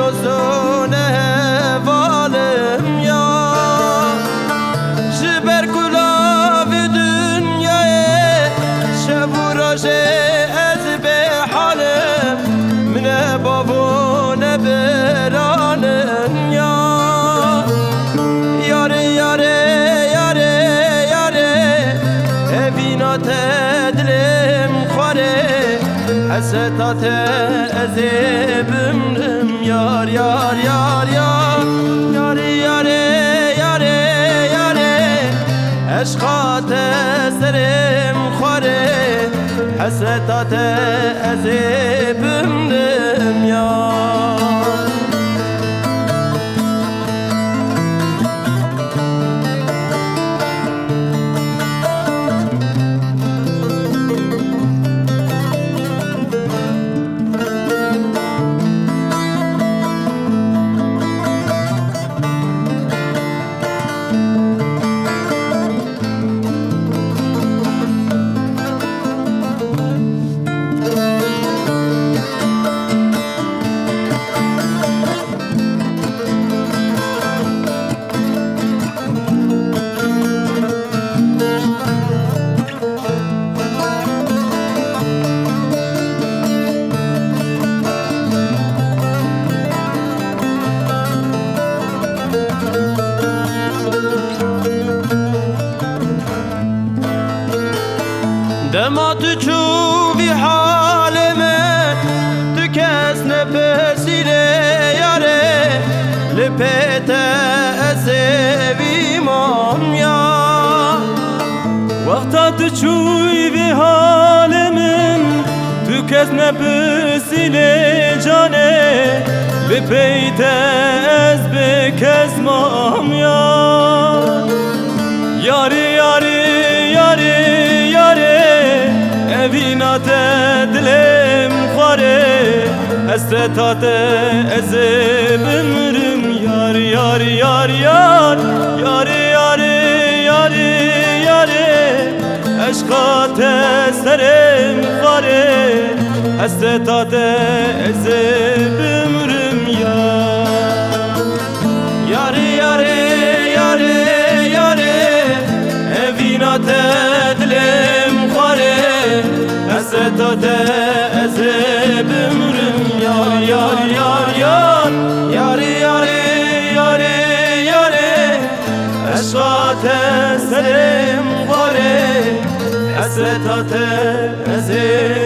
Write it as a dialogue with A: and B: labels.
A: dozone hevalım ya Jiber kulav dünyaya şevuraje ez be halim Mine babone beranın ya Yare yare yare yare Evina tedlim khare Hasetate ezebimrim yar yar yar yar Yare yare yare yare Eşkate serim khare Hasetate ezebimrim yar دما تو چوبی حالمه تو کس نفسیره یاره لپت اسوی مام یا وقتا تو چوبی حالمن تو کس نفسیره جانه لپت از بکس مام یا یاری یاری یاری Evina tedlim khare Hasretate ezebimrim yar yar yar yar Yari yari yari yari Eşkate serim khare Hasretate ezebimrim yar Yari yari yari yari Evina tedlim khare Hasetate ezebimrim yar yar yar yar Yari yari yari yari Eşkate serim khare Hasetate ezebimrim